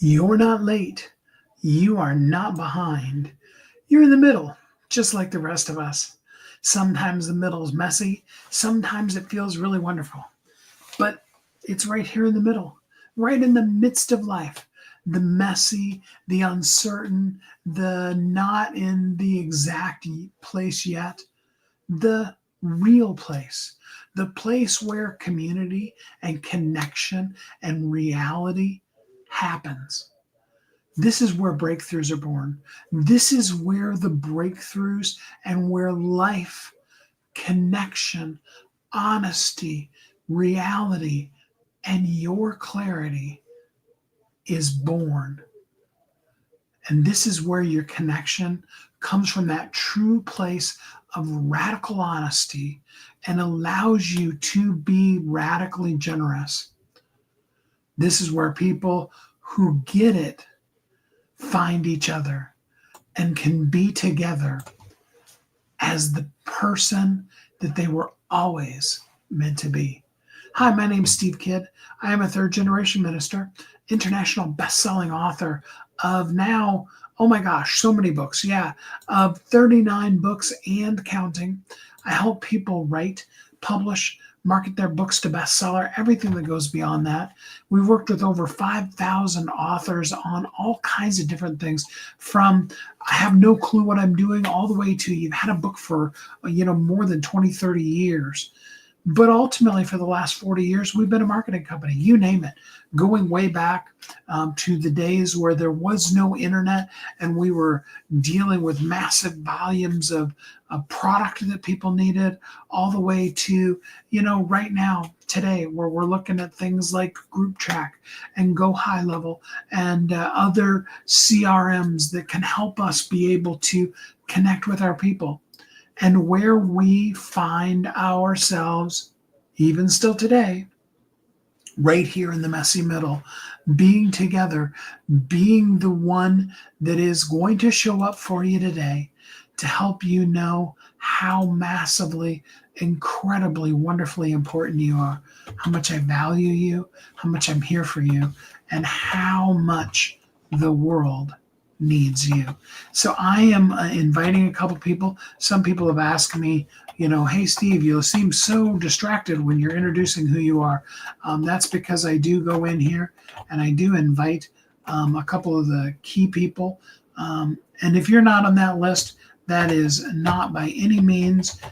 You're not late. You are not behind. You're in the middle, just like the rest of us. Sometimes the middle is messy. Sometimes it feels really wonderful. But it's right here in the middle, right in the midst of life. The messy, the uncertain, the not in the exact place yet, the real place, the place where community and connection and reality happens. This is where breakthroughs are born. This is where the breakthroughs and where life, connection, honesty, reality, and your clarity is born. And this is where your connection comes from that true place of radical honesty and allows you to be radically generous. This is where people who get it find each other and can be together as the person that they were always meant to be. Hi, my name is Steve Kidd. I am a third generation minister, international best-selling author of now, oh my gosh, so many books. Yeah, of 39 books and counting. I help people write, publish, market their books to bestseller, everything that goes beyond that. We've worked with over 5,000 authors on all kinds of different things, from I have no clue what I'm doing all the way to you've had a book for, more than 20, 30 years. But ultimately, for the last 40 years, we've been a marketing company, you name it, going way back to the days where there was no internet and we were dealing with massive volumes of product that people needed, all the way to, right now, today, where we're looking at things like Group Track and Go High Level and other CRMs that can help us be able to connect with our people. And where we find ourselves, even still today, right here in the messy middle, being together, being the one that is going to show up for you today to help you know how massively, incredibly, wonderfully important you are, how much I value you, how much I'm here for you, and how much the world needs you. So I am inviting a couple people. Some people have asked me, hey, Steve, you seem so distracted when you're introducing who you are. That's because I do go in here and I do invite a couple of the key people. And if you're not on that list, that is not by any means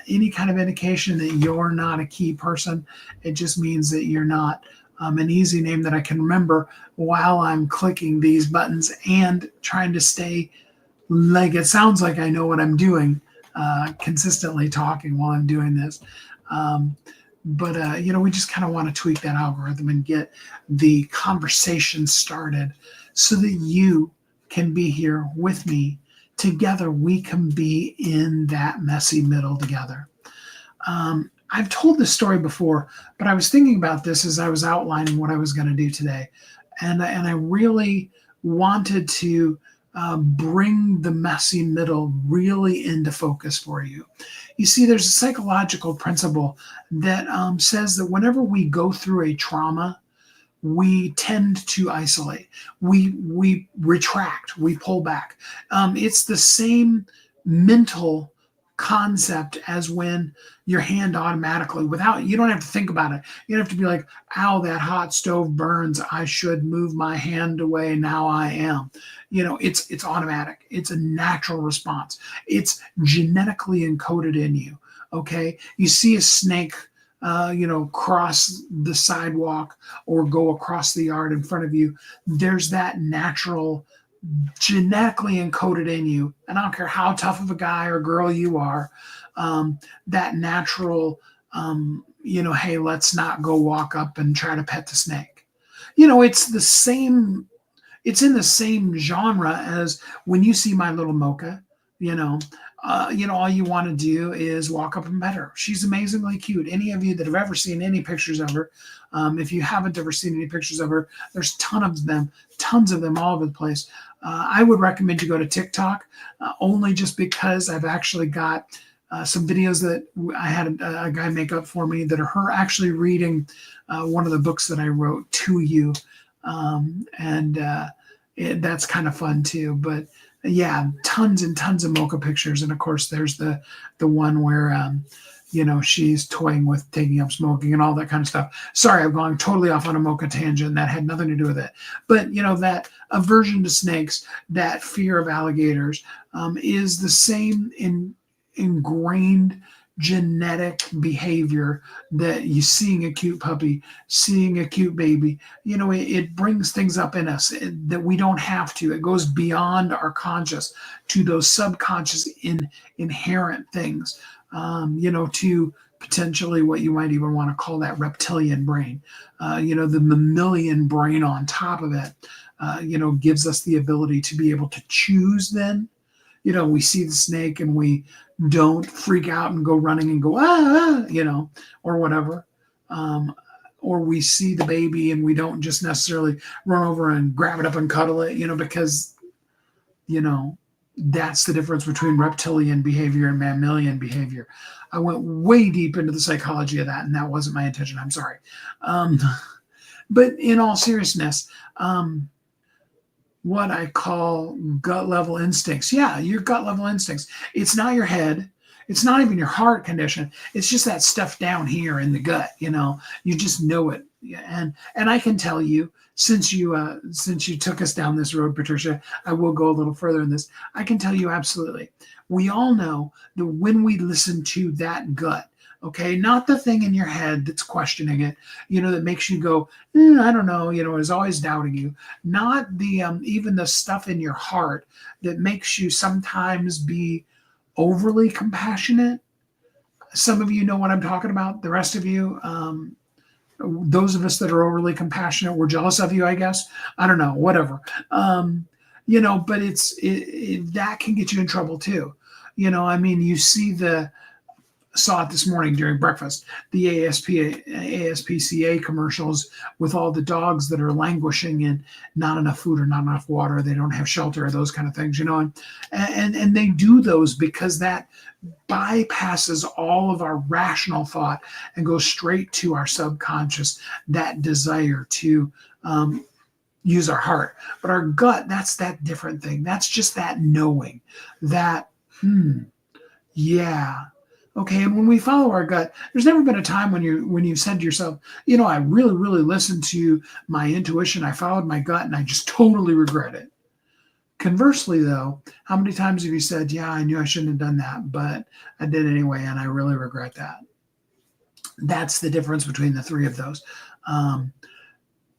any kind of indication that you're not a key person. It just means that you're not an easy name that I can remember while I'm clicking these buttons and trying to stay like it sounds like I know what I'm doing, consistently talking while I'm doing this. But we just kind of want to tweak that algorithm and get the conversation started so that you can be here with me. Together, we can be in that messy middle together. I've told this story before, but I was thinking about this as I was outlining what I was going to do today. And I really wanted to bring the messy middle really into focus for you. You see, there's a psychological principle that says that whenever we go through a trauma, we tend to isolate. We retract, we pull back. It's the same mental concept as when your hand automatically, without, you don't have to think about it. You don't have to be like, ow, that hot stove burns, I should move my hand away, now I am. It's automatic. It's a natural response. It's genetically encoded in you. Okay, you see a snake cross the sidewalk or go across the yard in front of you, there's that natural, genetically encoded in you, and I don't care how tough of a guy or girl you are, that natural, hey, let's not go walk up and try to pet the snake. It's the same, it's in the same genre as when you see my little Mocha, all you want to do is walk up and pet her. She's amazingly cute. Any of you that have ever seen any pictures of her, if you haven't ever seen any pictures of her, there's tons of them all over the place. I would recommend you go to TikTok, only just because I've actually got some videos that I had a guy make up for me that are her actually reading one of the books that I wrote to you And that's kind of fun too. But yeah, tons and tons of mocha pictures. And of course, there's the one where she's toying with taking up smoking and all that kind of stuff. Sorry, I'm going totally off on a mocha tangent. That had nothing to do with it. But that aversion to snakes, that fear of alligators, is the same ingrained genetic behavior that you seeing a cute puppy, seeing a cute baby. It brings things up in us that we don't have to. It goes beyond our conscious to those subconscious inherent things, to potentially what you might even want to call that reptilian brain. The mammalian brain on top of it, gives us the ability to be able to choose then. We see the snake and we don't freak out and go running and go, or whatever. Or we see the baby and we don't just necessarily run over and grab it up and cuddle it, because, that's the difference between reptilian behavior and mammalian behavior. I went way deep into the psychology of that, and that wasn't my intention. I'm sorry. But in all seriousness, what I call gut level instincts. Yeah, your gut level instincts. It's not your head. It's not even your heart condition. It's just that stuff down here in the gut. You just know it. And I can tell you, since you took us down this road, Patricia, I will go a little further in this. I can tell you absolutely. We all know that when we listen to that gut, okay, not the thing in your head that's questioning it, that makes you go, I don't know, is always doubting you. Not the even the stuff in your heart that makes you sometimes be overly compassionate. Some of you know what I'm talking about. The rest of you, those of us that are overly compassionate, we're jealous of you, I guess. I don't know, whatever. But that can get you in trouble too. You see saw it this morning during breakfast, the ASPCA commercials with all the dogs that are languishing and not enough food or not enough water. They don't have shelter, those kind of things, and they do those because that bypasses all of our rational thought and goes straight to our subconscious, that desire to use our heart. But our gut, that's that different thing. That's just that knowing that, yeah. Okay, and when we follow our gut, there's never been a time when you've said to yourself, I really, really listened to my intuition, I followed my gut, and I just totally regret it. Conversely, though, how many times have you said, yeah, I knew I shouldn't have done that, but I did anyway, and I really regret that? That's the difference between the three of those.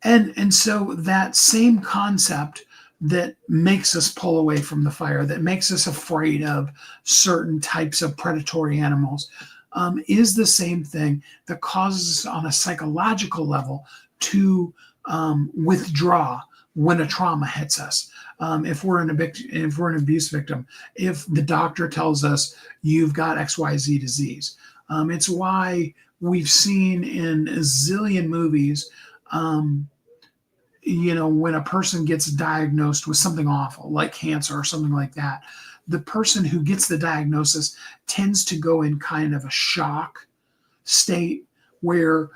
And so that same concept that makes us pull away from the fire, that makes us afraid of certain types of predatory animals, is the same thing that causes us on a psychological level to withdraw when a trauma hits us. If we're an abuse victim, if the doctor tells us you've got XYZ disease, it's why we've seen in a zillion movies, when a person gets diagnosed with something awful like cancer or something like that, the person who gets the diagnosis tends to go in kind of a shock state where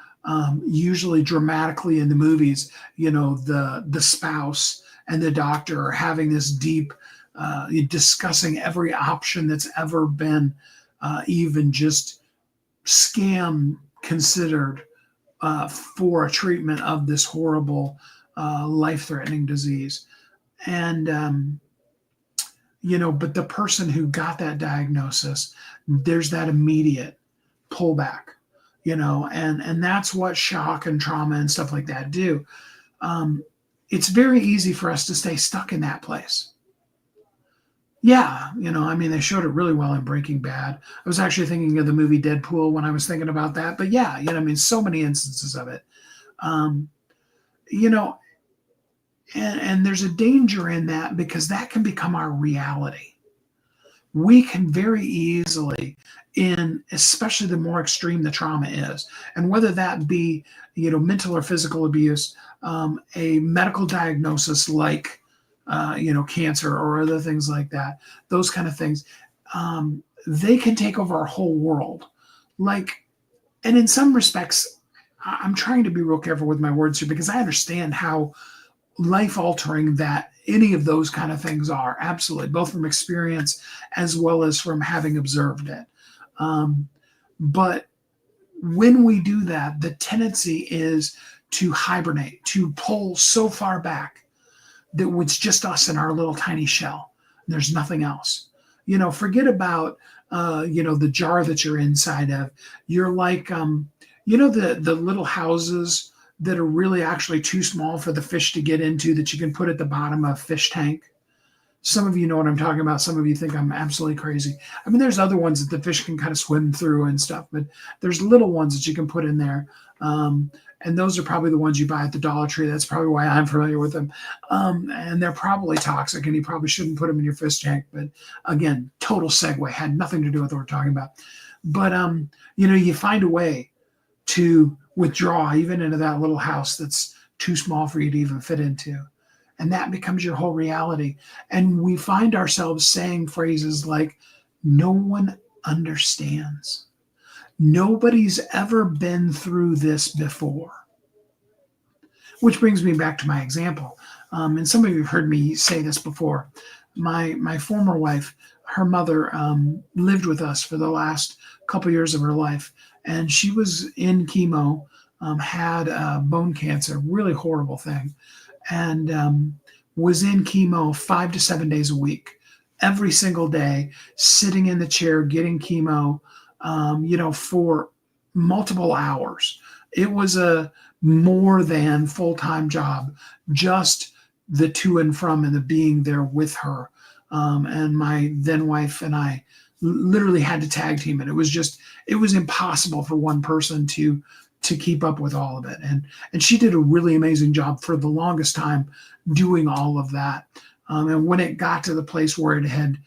usually dramatically in the movies, the spouse and the doctor are having this deep discussing every option that's ever been even just considered for a treatment of this horrible life-threatening disease. And but the person who got that diagnosis, there's that immediate pullback, and that's what shock and trauma and stuff like that do. It's very easy for us to stay stuck in that place. Yeah, they showed it really well in Breaking Bad. I was actually thinking of the movie Deadpool when I was thinking about that. But yeah, so many instances of it. And there's a danger in that because that can become our reality. We can very easily, especially the more extreme the trauma is, and whether that be, mental or physical abuse, a medical diagnosis like, cancer or other things like that, those kind of things, they can take over our whole world. And in some respects, I'm trying to be real careful with my words here because I understand how life altering that any of those kind of things are, absolutely, both from experience as well as from having observed it. Um, but when we do that, the tendency is to hibernate, to pull so far back that it's just us in our little tiny shell. There's nothing else. Forget about the jar that you're inside of. You're like the little houses that are really actually too small for the fish to get into that you can put at the bottom of a fish tank. Some of you know what I'm talking about. Some of you think I'm absolutely crazy. I mean, there's other ones that the fish can kind of swim through and stuff, but there's little ones that you can put in there. And those are probably the ones you buy at the Dollar Tree. That's probably why I'm familiar with them. And they're probably toxic, and you probably shouldn't put them in your fish tank. But again, total segue, had nothing to do with what we're talking about. But you find a way to withdraw even into that little house that's too small for you to even fit into. And that becomes your whole reality. And we find ourselves saying phrases like, no one understands. Nobody's ever been through this before. Which brings me back to my example. And some of you have heard me say this before. My former wife, her mother lived with us for the last couple years of her life. And she was in chemo, had bone cancer, really horrible thing. And was in chemo 5 to 7 days a week, every single day, sitting in the chair, getting chemo, for multiple hours. It was a more than full-time job, just the to and from and the being there with her. And my then wife and I literally had to tag team it. It was impossible for one person to keep up with all of it. And she did a really amazing job for the longest time doing all of that. And when it got to the place where it had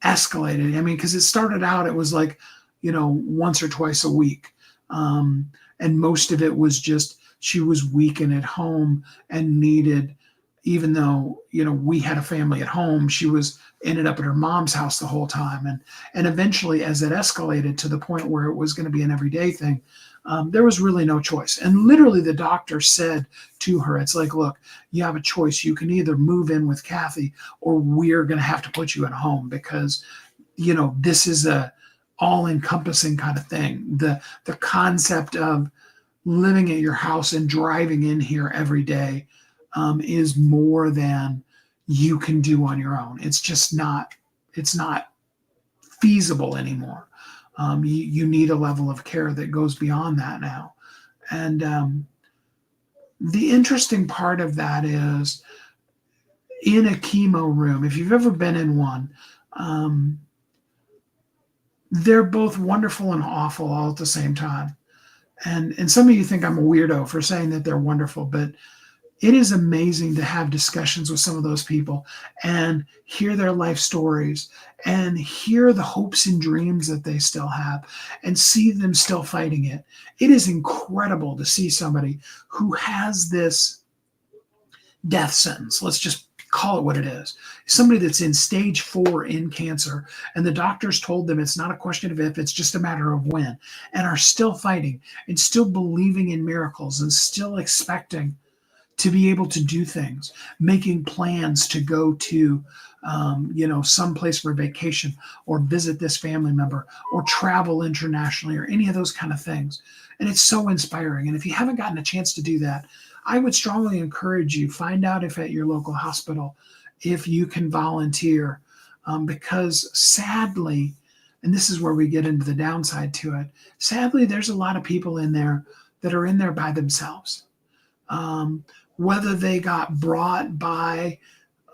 escalated, I mean, because it started out, it was like, once or twice a week. And most of it was just, she was weak and at home and needed, even though, we had a family at home, she ended up at her mom's house the whole time. And eventually, as it escalated to the point where it was going to be an everyday thing, there was really no choice. And literally the doctor said to her, it's like, look, you have a choice. You can either move in with Kathy or we're going to have to put you at home because, this is a all-encompassing kind of thing. The concept of living at your house and driving in here every day is more than you can do on your own. It's not feasible anymore. You need a level of care that goes beyond that now. And the interesting part of that is in a chemo room, if you've ever been in one, they're both wonderful and awful all at the same time. And some of you think I'm a weirdo for saying that they're wonderful, but it is amazing to have discussions with some of those people and hear their life stories and hear the hopes and dreams that they still have and see them still fighting it. It is incredible to see somebody who has this death sentence. Let's just call it what it is. Somebody that's in stage 4 in cancer, and the doctors told them it's not a question of if, it's just a matter of when, and are still fighting and still believing in miracles and still expecting to be able to do things, making plans to go to, someplace for a vacation or visit this family member or travel internationally or any of those kind of things. And it's so inspiring. And if you haven't gotten a chance to do that, I would strongly encourage you, find out if at your local hospital, if you can volunteer, because sadly, and this is where we get into the downside to it, sadly, there's a lot of people in there that are in there by themselves. Whether they got brought by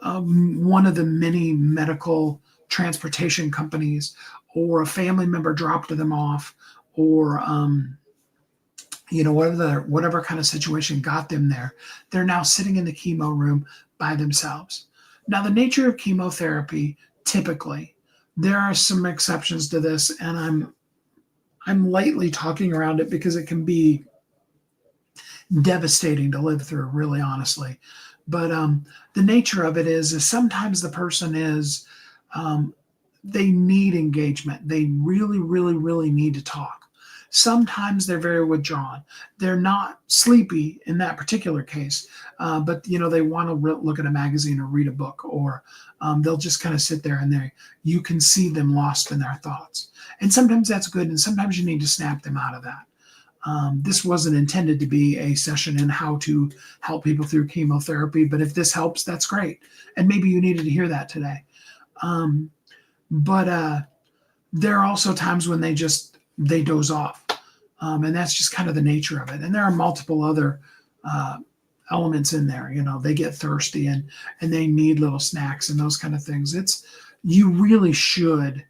one of the many medical transportation companies or a family member dropped them off or, whatever kind of situation got them there, they're now sitting in the chemo room by themselves. Now, the nature of chemotherapy, typically, there are some exceptions to this, and I'm lightly talking around it because it can be devastating to live through, really honestly. But the nature of it is sometimes the person is, they need engagement. They really, really, really need to talk. Sometimes they're very withdrawn. They're not sleepy in that particular case, but they want to look at a magazine or read a book, or they'll just kind of sit there and you can see them lost in their thoughts. And sometimes that's good, and sometimes you need to snap them out of that. This wasn't intended to be a session in how to help people through chemotherapy, but if this helps, that's great. And maybe you needed to hear that today. But there are also times when they doze off. And that's just kind of the nature of it. And there are multiple other elements in there. They get thirsty and they need little snacks and those kind of things. You really should.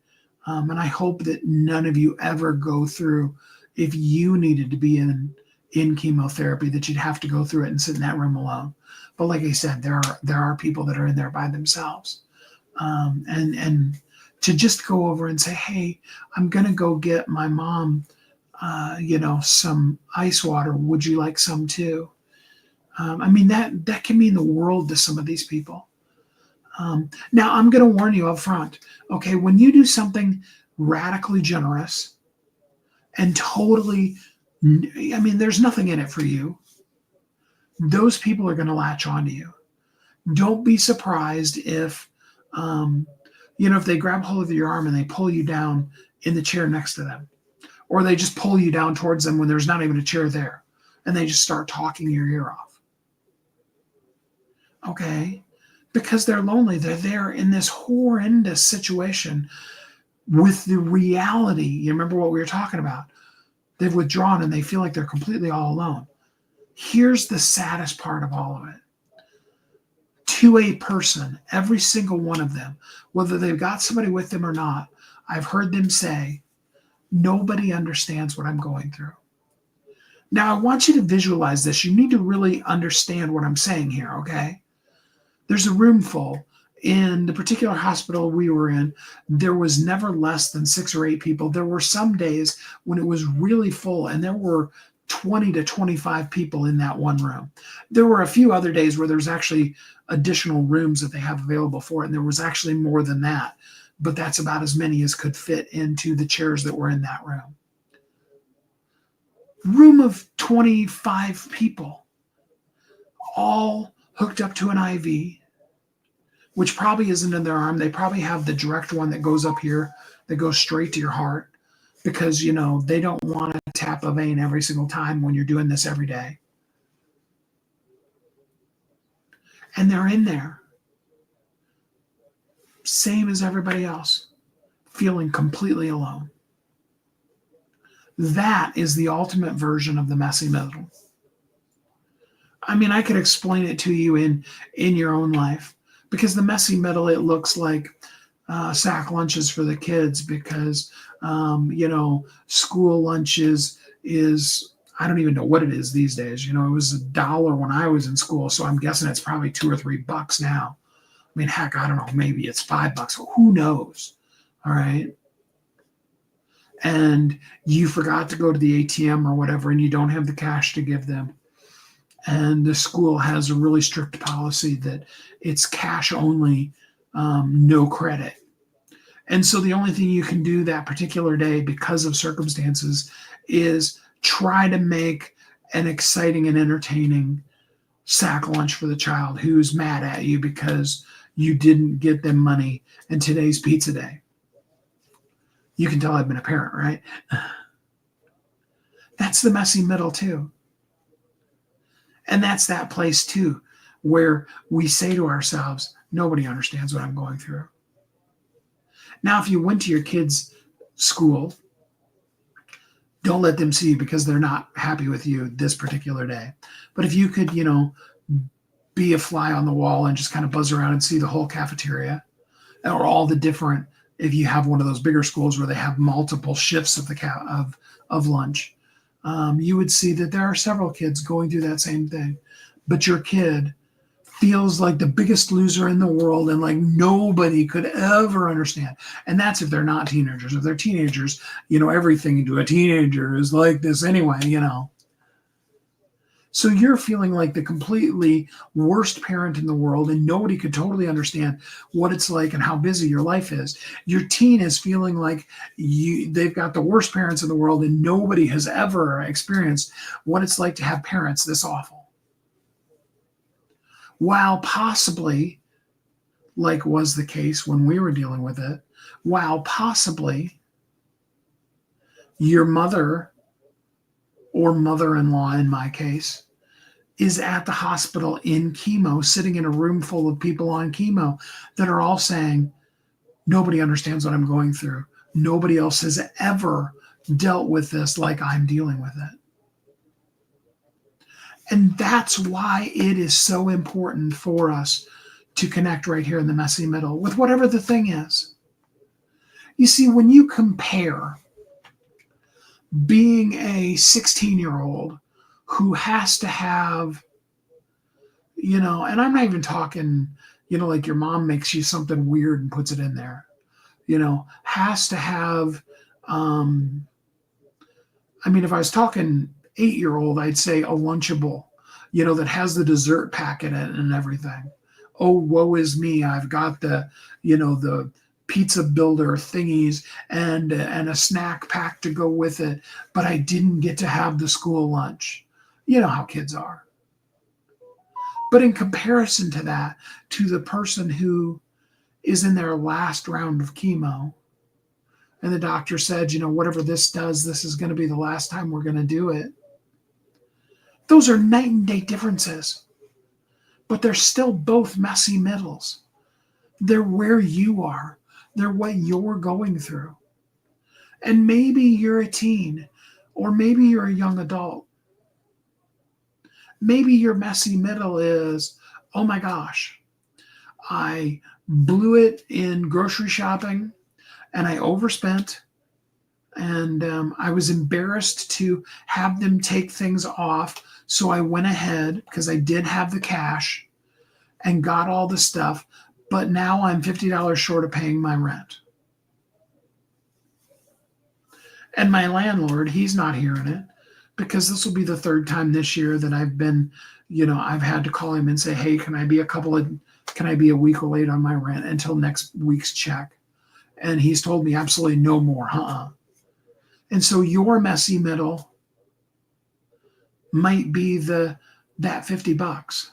And I hope that none of you ever go through, if you needed to be in chemotherapy, that you'd have to go through it and sit in that room alone. But like I said, there are people that are in there by themselves. And to just go over and say, hey, I'm going to go get my mom, some ice water. Would you like some too? That can mean the world to some of these people. Now, I'm going to warn you up front. Okay, when you do something radically generous and totally, there's nothing in it for you, those people are going to latch onto you. Don't be surprised if they grab hold of your arm and they pull you down in the chair next to them, or they just pull you down towards them when there's not even a chair there, and they just start talking your ear off. Okay? Because they're lonely. They're there in this horrendous situation with the reality. You remember what we were talking about? They've withdrawn and they feel like they're completely all alone. Here's the saddest part of all of it. To a person, every single one of them, whether they've got somebody with them or not, I've heard them say, nobody understands what I'm going through. Now, I want you to visualize this. You need to really understand what I'm saying here, okay? There's a room full. In the particular hospital we were in, there was never less than 6 or 8 people. There were some days when it was really full, and there were 20 to 25 people in that one room. There were a few other days where there's actually additional rooms that they have available for it, and there was actually more than that. But that's about as many as could fit into the chairs that were in that room. Room of 25 people, all hooked up to an IV, which probably isn't in their arm. They probably have the direct one that goes up here, that goes straight to your heart, because, they don't want to tap a vein every single time when you're doing this every day. And they're in there, same as everybody else, feeling completely alone. That is the ultimate version of the messy middle. I could explain it to you in your own life. Because the messy middle, it looks like sack lunches for the kids, because, school lunches is, I don't even know what it is these days. It was $1 when I was in school, so I'm guessing it's probably $2 or $3 now. Heck, I don't know, maybe it's $5. Who knows? All right. And you forgot to go to the ATM or whatever, and you don't have the cash to give them. And the school has a really strict policy that it's cash only, no credit. And so the only thing you can do that particular day, because of circumstances, is try to make an exciting and entertaining sack lunch for the child who's mad at you because you didn't get them money in today's pizza day. You can tell I've been a parent, right? That's the messy middle too. And that's that place too, where we say to ourselves, nobody understands what I'm going through. Now, if you went to your kids' school, don't let them see you because they're not happy with you this particular day. But if you could, be a fly on the wall and just kind of buzz around and see the whole cafeteria, or all the different, if you have one of those bigger schools where they have multiple shifts of lunch, you would see that there are several kids going through that same thing. But your kid feels like the biggest loser in the world and like nobody could ever understand. And that's if they're not teenagers. If they're teenagers, everything to a teenager is like this anyway, So you're feeling like the completely worst parent in the world, and nobody could totally understand what it's like and how busy your life is. Your teen is feeling like they've got the worst parents in the world, and nobody has ever experienced what it's like to have parents this awful. While possibly, like was the case when we were dealing with it, while possibly your mother or mother-in-law in my case is at the hospital in chemo, sitting in a room full of people on chemo that are all saying, nobody understands what I'm going through. Nobody else has ever dealt with this like I'm dealing with it. And that's why it is so important for us to connect right here in the messy middle with whatever the thing is. You see, when you compare being a 16-year-old who has to have, and I'm not even talking, like your mom makes you something weird and puts it in there, has to have, if I was talking 8-year-old, I'd say a Lunchable, that has the dessert packet in it and everything. Oh, woe is me. I've got the pizza builder thingies and a snack pack to go with it, but I didn't get to have the school lunch. You know how kids are. But in comparison to that, to the person who is in their last round of chemo, and the doctor said, whatever this does, this is going to be the last time we're going to do it. Those are night and day differences, but they're still both messy middles. They're where you are. They're what you're going through. And maybe you're a teen, or maybe you're a young adult. Maybe your messy middle is, oh my gosh, I blew it in grocery shopping and I overspent, and I was embarrassed to have them take things off. So I went ahead, because I did have the cash, and got all the stuff. But now I'm $50 short of paying my rent. And my landlord, he's not hearing it, because this will be the third time this year that I've been, I've had to call him and say, hey, can I be a week late on my rent until next week's check? And he's told me absolutely no more. And so your messy middle might be that $50.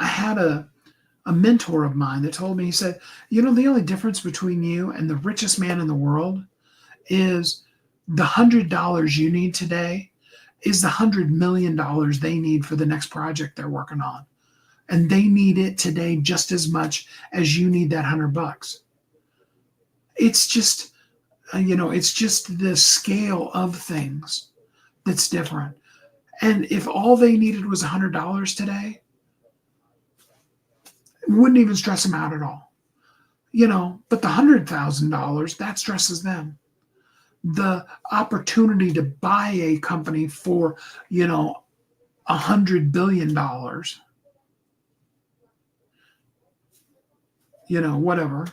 I had a mentor of mine that told me, he said, the only difference between you and the richest man in the world is the $100 you need today is the $100 million they need for the next project they're working on. And they need it today just as much as you need that $100. It's just, it's just the scale of things that's different. And if all they needed was $100 today, it wouldn't even stress them out at all. But the $100,000, that stresses them. The opportunity to buy a company for, $100 billion, whatever.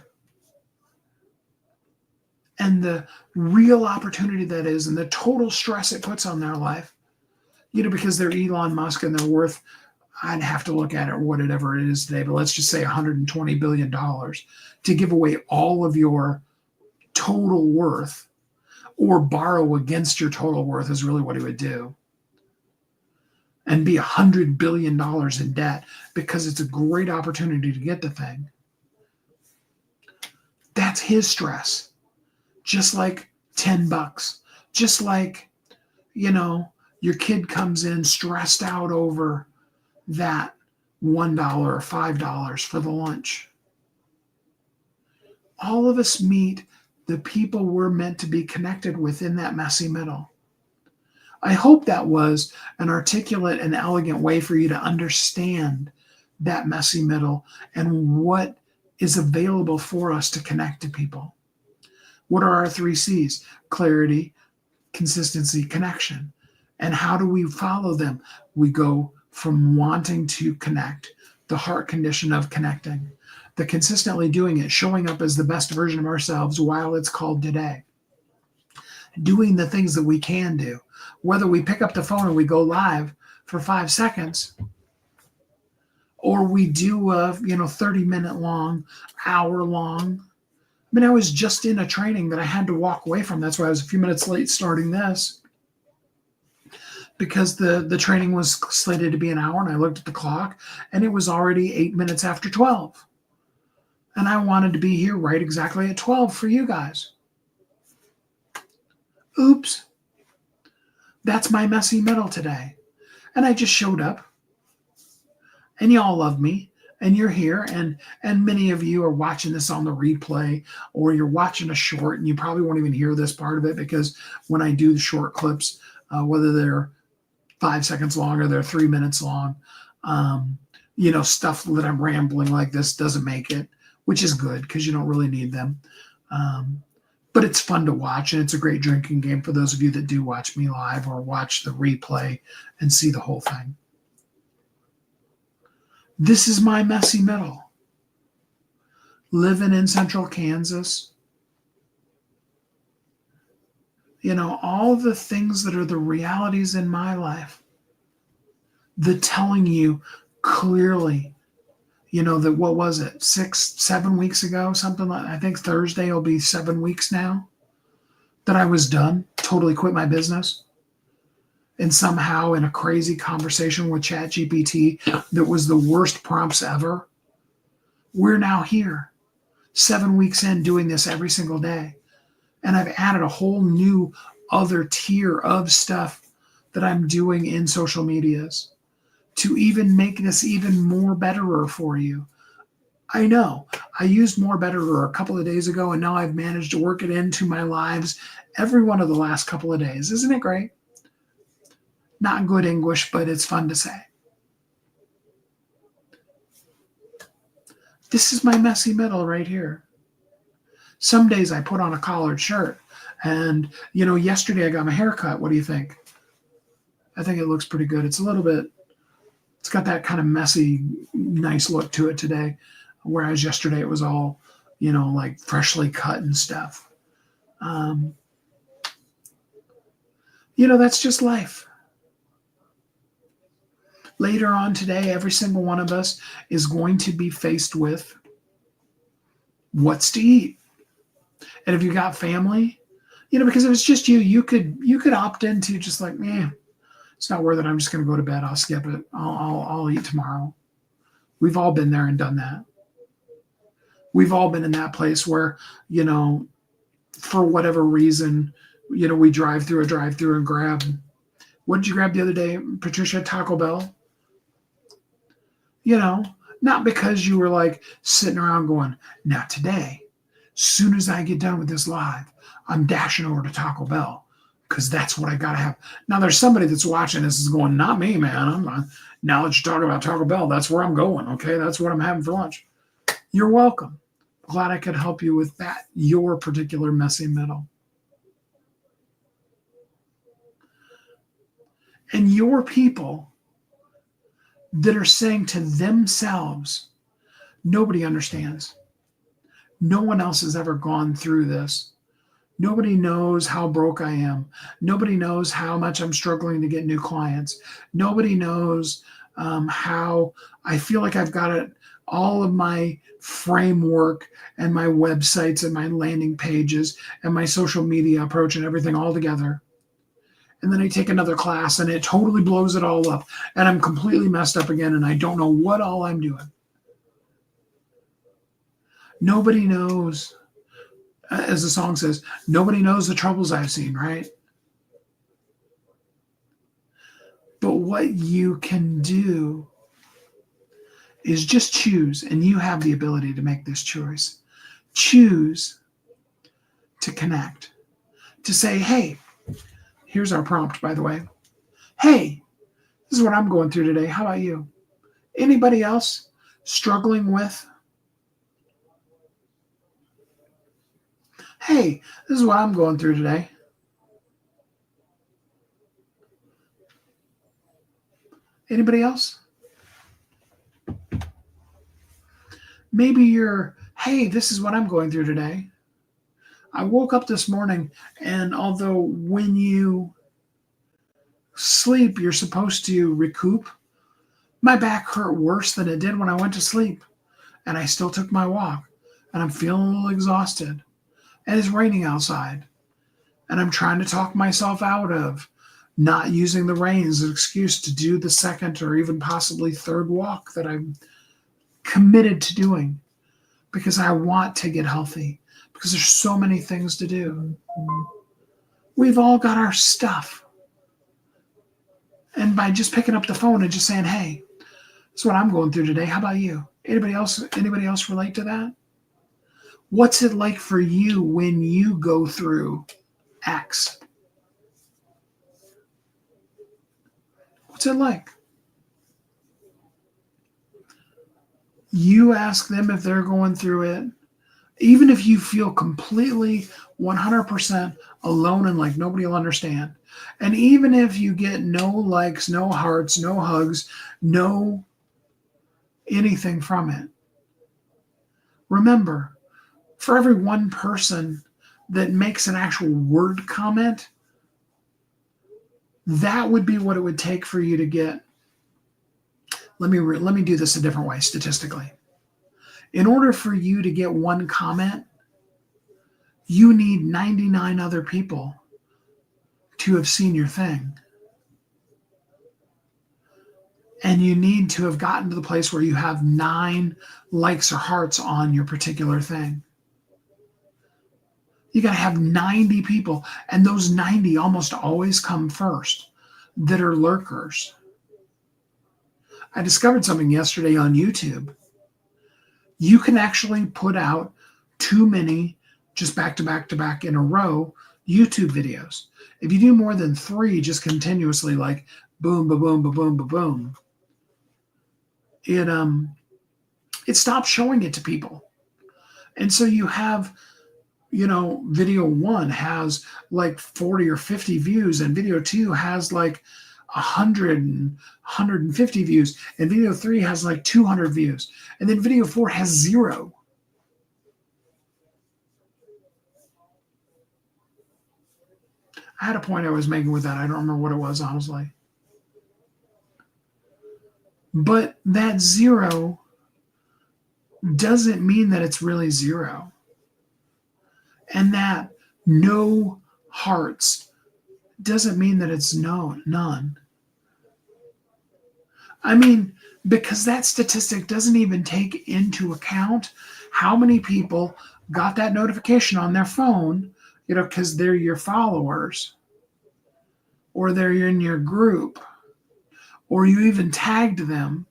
And the real opportunity that is, and the total stress it puts on their life, because they're Elon Musk and they're worth, I'd have to look at it, whatever it is today, but let's just say $120 billion to give away all of your total worth, or borrow against your total worth is really what he would do. And be $100 billion in debt because it's a great opportunity to get the thing. That's his stress. Just like $10. Just like, your kid comes in stressed out over that $1 or $5 for the lunch. All of us meet the people we're meant to be connected with in that messy middle. I hope that was an articulate and elegant way for you to understand that messy middle and what is available for us to connect to people. What are our 3 C's? Clarity, consistency, connection. And how do we follow them? We go from wanting to connect, the heart condition of connecting, the consistently doing it, showing up as the best version of ourselves while it's called today. doing the things that we can do. Whether we pick up the phone and we go live for 5 seconds, or we do a 30-minute long, hour long. I mean, I was just in a training that I had to walk away from. That's why I was a few minutes late starting this, because the training was slated to be an hour, and I looked at the clock and it was already 8 minutes after 12. And I wanted to be here right exactly at 12 for you guys. Oops. That's my messy middle today. And I just showed up. And y'all love me. And you're here. And many of you are watching this on the replay, or you're watching a short, and you probably won't even hear this part of it, because when I do the short clips, whether they're 5 seconds long or they're 3 minutes long, stuff that I'm rambling like this doesn't make it, which is good because you don't really need them. But it's fun to watch, and it's a great drinking game for those of you that do watch me live or watch the replay and see the whole thing. This is my messy middle. Living in central Kansas. All the things that are the realities in my life, the telling you clearly, that, what was it, 7 weeks ago, something like, I think Thursday will be 7 weeks now, that I was done, totally quit my business. And somehow in a crazy conversation with ChatGPT that was the worst prompts ever, we're now here, 7 weeks in, doing this every single day. And I've added a whole new other tier of stuff that I'm doing in social medias to even make this even more betterer for you. I know I used more betterer a couple of days ago, and now I've managed to work it into my lives every one of the last couple of days. Isn't it great? Not good English, but it's fun to say. This is my messy middle right here. Some days I put on a collared shirt, and yesterday I got my hair cut. What do you think? I think it looks pretty good. It's got that kind of messy, nice look to it today, whereas yesterday it was all, like freshly cut and stuff. That's just life. Later on today, every single one of us is going to be faced with what's to eat. And if you got family, because if it's just you could opt into just like, it's not worth it. I'm just going to go to bed. I'll skip it. I'll eat tomorrow. We've all been there and done that. We've all been in that place where, for whatever reason, we drive through and grab. What did you grab the other day, Patricia? Taco Bell? Not because you were like sitting around going, now today, soon as I get done with this live, I'm dashing over to Taco Bell because that's what I got to have. Now there's somebody that's watching this is going, not me, man. I'm not. Now that you're talking about Taco Bell, that's where I'm going. Okay, that's what I'm having for lunch. You're welcome. Glad I could help you with that, your particular messy middle. And your people that are saying to themselves, nobody understands. No one else has ever gone through this. Nobody knows how broke I am. Nobody knows how much I'm struggling to get new clients. Nobody knows how I feel like I've got it, all of my framework and my websites and my landing pages and my social media approach and everything all together. And then I take another class and it totally blows it all up. And I'm completely messed up again and I don't know what all I'm doing. Nobody knows, as the song says, nobody knows the troubles I've seen, right? But what you can do is just choose, and you have the ability to make this choice. Choose to connect, to say, hey, here's our prompt, by the way. Hey, this is what I'm going through today. How about you? Anybody else struggling with? Hey, this is what I'm going through today. Anybody else? Maybe you're, hey, this is what I'm going through today. I woke up this morning, and although when you sleep, you're supposed to recoup, my back hurt worse than it did when I went to sleep. And I still took my walk, and I'm feeling a little exhausted. And it's raining outside. And I'm trying to talk myself out of not using the rain as an excuse to do the second or even possibly third walk that I'm committed to doing, because I want to get healthy, because there's so many things to do. We've all got our stuff. And by just picking up the phone and just saying, hey, this is what I'm going through today. How about you? Anybody else relate to that? What's it like for you when you go through X? What's it like? You ask them if they're going through it. Even if you feel completely 100% alone and like nobody will understand. And even if you get no likes, no hearts, no hugs, no anything from it, remember, for every one person that makes an actual word comment, that would be what it would take for you to get. Let me do this a different way statistically. In order for you to get one comment, you need 99 other people to have seen your thing. And you need to have gotten to the place where you have 9 likes or hearts on your particular thing. You got to have 90 people, and those 90 almost always come first that are lurkers. I discovered something yesterday on YouTube. You can actually put out too many just back to back to back in a row YouTube videos. If you do more than 3 just continuously, like boom, ba boom, ba boom, ba boom, it stops showing it to people. And so you have, video 1 has like 40 or 50 views, and video 2 has like 100 and 150 views, and video 3 has like 200 views, and then video 4 has 0. I had a point I was making with that. I don't remember what it was, honestly. But that 0 doesn't mean that it's really 0. And that no hearts doesn't mean that it's none. I mean, because that statistic doesn't even take into account how many people got that notification on their phone, because they're your followers, or they're in your group, or you even tagged them,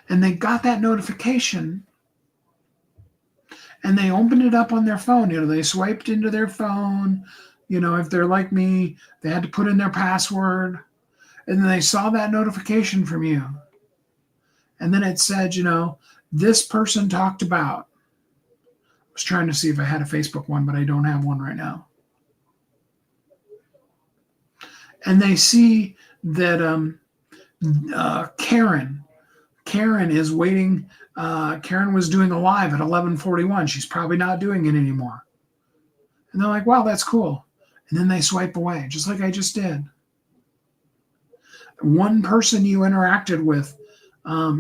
and they got that notification, and they opened it up on their phone. They swiped into their phone. If they're like me, they had to put in their password, and then they saw that notification from you. And then it said, this person talked about. I was trying to see if I had a Facebook one, but I don't have one right now. And they see that Karen is waiting. Karen was doing a live at 11:41. She's probably not doing it anymore. And they're like, wow, that's cool. And then they swipe away, just like I just did. One person you interacted with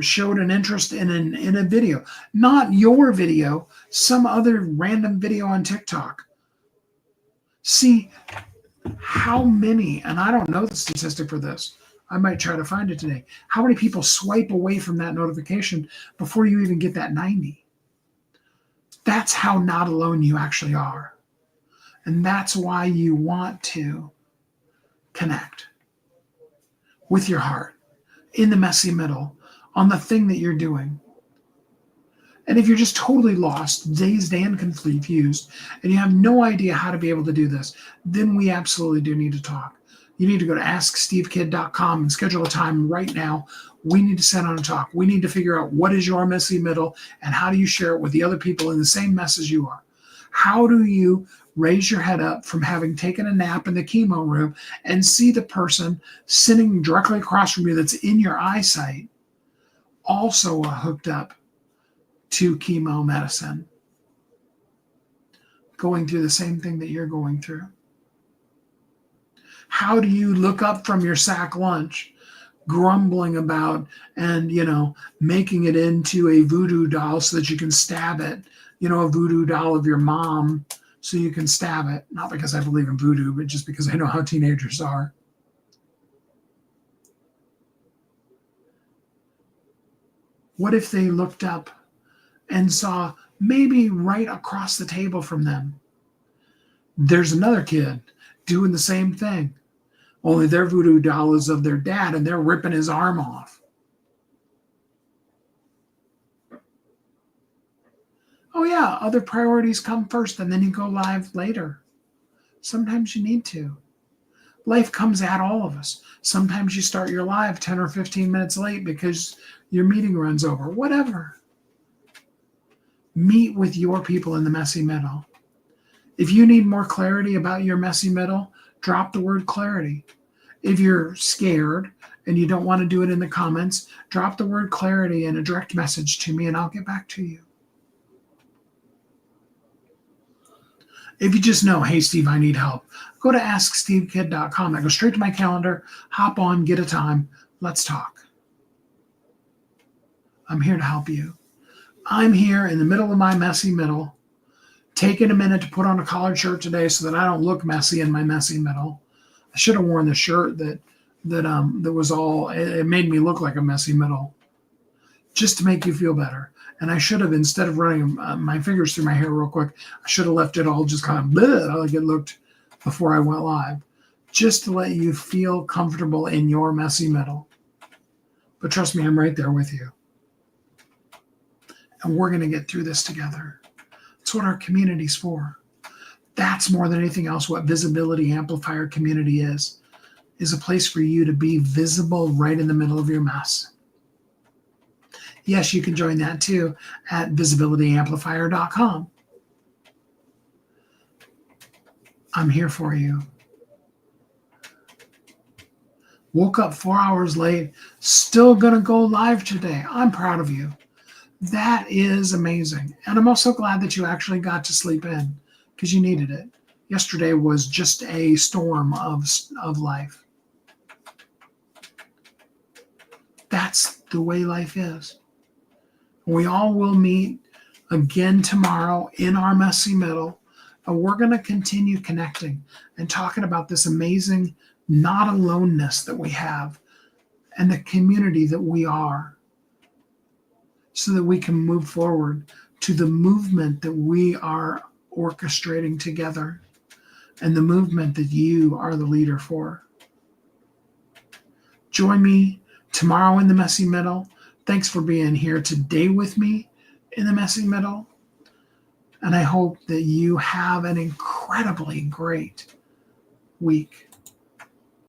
showed an interest in a video. Not your video, some other random video on TikTok. See how many, and I don't know the statistic for this. I might try to find it today. How many people swipe away from that notification before you even get that 90? That's how not alone you actually are. And that's why you want to connect with your heart in the messy middle on the thing that you're doing. And if you're just totally lost, dazed and confused, and you have no idea how to be able to do this, then we absolutely do need to talk. You need to go to AskSteveKid.com and schedule a time right now. We need to sit down and talk. We need to figure out what is your messy middle and how do you share it with the other people in the same mess as you are. How do you raise your head up from having taken a nap in the chemo room and see the person sitting directly across from you that's in your eyesight also hooked up to chemo medicine? going through the same thing that you're going through? How do you look up from your sack lunch, grumbling about and, making it into a voodoo doll so that you can stab it, a voodoo doll of your mom so you can stab it? Not because I believe in voodoo, but just because I know how teenagers are. What if they looked up and saw maybe right across the table from them, there's another kid doing the same thing, only their voodoo doll is of their dad and they're ripping his arm off. Oh, yeah, other priorities come first and then you go live later. Sometimes you need to. Life comes at all of us. Sometimes you start your live 10 or 15 minutes late because your meeting runs over. Whatever. Meet with your people in the messy middle. If you need more clarity about your messy middle, drop the word clarity. If you're scared and you don't want to do it in the comments, drop the word clarity in a direct message to me and I'll get back to you. If you just know, hey, Steve, I need help, go to AskSteveKid.com. I go straight to my calendar, hop on, get a time. Let's talk. I'm here to help you. I'm here in the middle of my messy middle, taking a minute to put on a collared shirt today so that I don't look messy in my messy middle. I should have worn the shirt that was all, it made me look like a messy middle, just to make you feel better. And I should have, instead of running my fingers through my hair real quick, I should have left it all just kind of bleh, like it looked before I went live, just to let you feel comfortable in your messy middle. But trust me, I'm right there with you. And we're going to get through this together. That's what our community's for. That's more than anything else what Visibility Amplifier Community is a place for you to be visible right in the middle of your mess. Yes, you can join that too at visibilityamplifier.com. I'm here for you. Woke up 4 hours late, still going to go live today. I'm proud of you. That is amazing. And I'm also glad that you actually got to sleep in because you needed it. Yesterday was just a storm of life. That's the way life is. We all will meet again tomorrow in our messy middle, and we're going to continue connecting and talking about this amazing not aloneness that we have and the community that we are, so that we can move forward to the movement that we are orchestrating together and the movement that you are the leader for. Join me tomorrow in the messy middle. Thanks for being here today with me in the messy middle. And I hope that you have an incredibly great week.